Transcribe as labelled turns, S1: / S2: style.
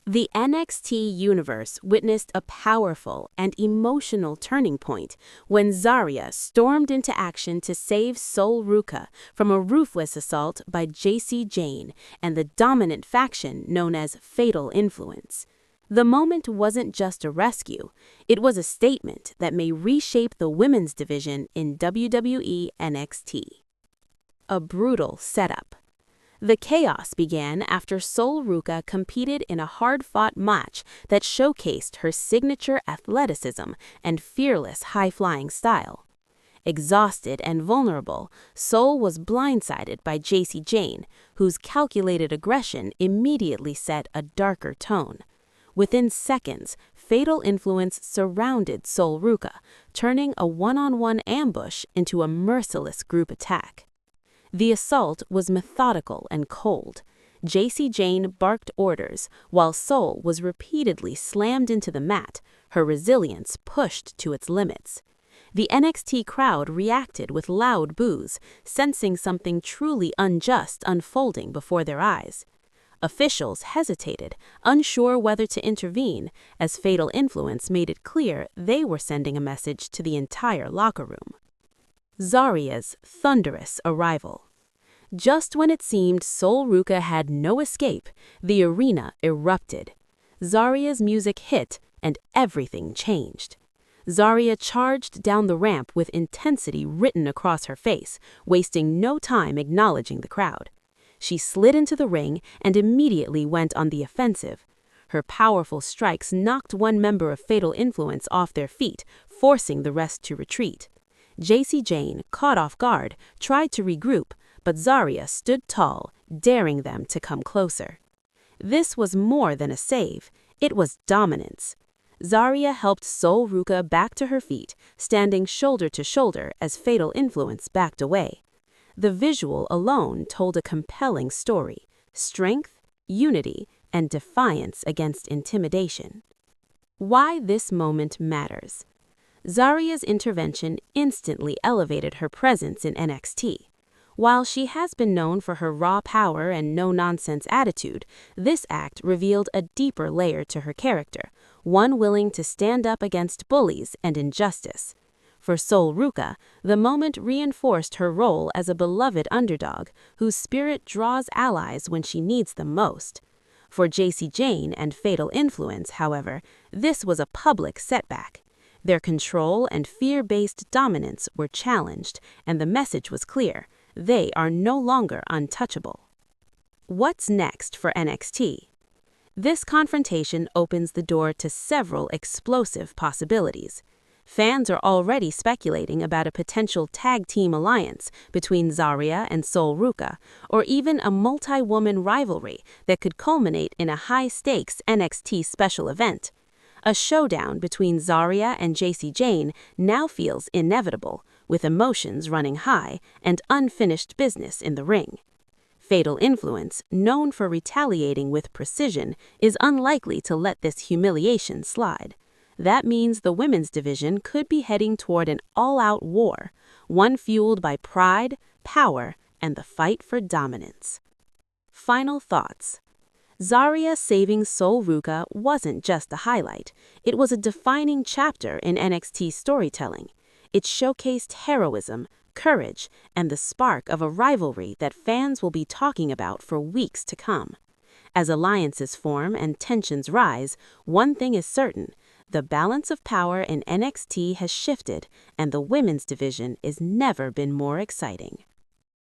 S1: The NXT universe witnessed a powerful and emotional turning point when Zaria stormed into action to save Sol Ruca from a ruthless assault by Jacy Jayne and the dominant faction known as Fatal Influence. The moment wasn't just a rescue, it was a statement that may reshape the women's division in WWE NXT. A brutal setup. The chaos began after Sol Ruca competed in a hard-fought match that showcased her signature athleticism and fearless high-flying style. Exhausted and vulnerable, Sol was blindsided by Jacy Jayne, whose calculated aggression immediately set a darker tone. Within seconds, Fatal Influence surrounded Sol Ruca, turning a one-on-one ambush into a merciless group attack. The assault was methodical and cold. Jacy Jayne barked orders, while Sol was repeatedly slammed into the mat, her resilience pushed to its limits. The NXT crowd reacted with loud boos, sensing something truly unjust unfolding before their eyes. Officials hesitated, unsure whether to intervene, as Fatal Influence made it clear they were sending a message to the entire locker room. Zaria's thunderous arrival. Just when it seemed Sol Ruca had no escape, the arena erupted. Zaria's music hit, and everything changed. Zaria charged down the ramp with intensity written across her face, wasting no time acknowledging the crowd. She slid into the ring and immediately went on the offensive. Her powerful strikes knocked one member of Fatal Influence off their feet, forcing the rest to retreat. Jacy Jayne, caught off guard, tried to regroup, but Zaria stood tall, daring them to come closer. This was more than a save, it was dominance. Zaria helped Sol Ruca back to her feet, standing shoulder to shoulder as Fatal Influence backed away. The visual alone told a compelling story: strength, unity, and defiance against intimidation. Why this moment matters. Zaria's intervention instantly elevated her presence in NXT. While she has been known for her raw power and no-nonsense attitude, this act revealed a deeper layer to her character, one willing to stand up against bullies and injustice. For Sol Ruca, the moment reinforced her role as a beloved underdog whose spirit draws allies when she needs them most. For Jacy Jayne and Fatal Influence, however, this was a public setback. Their control and fear-based dominance were challenged, and the message was clear: they are no longer untouchable. What's next for NXT? This confrontation opens the door to several explosive possibilities. Fans are already speculating about a potential tag team alliance between Zaria and Sol Ruca, or even a multi-woman rivalry that could culminate in a high-stakes NXT special event. A showdown between Zaria and Jacy Jayne now feels inevitable, with emotions running high and unfinished business in the ring. Fatal Influence, known for retaliating with precision, is unlikely to let this humiliation slide. That means the women's division could be heading toward an all-out war, one fueled by pride, power, and the fight for dominance. Final thoughts. Zaria saving Sol Ruca wasn't just a highlight, it was a defining chapter in NXT storytelling. It showcased heroism, courage, and the spark of a rivalry that fans will be talking about for weeks to come. As alliances form and tensions rise, one thing is certain: the balance of power in NXT has shifted, and the women's division has never been more exciting.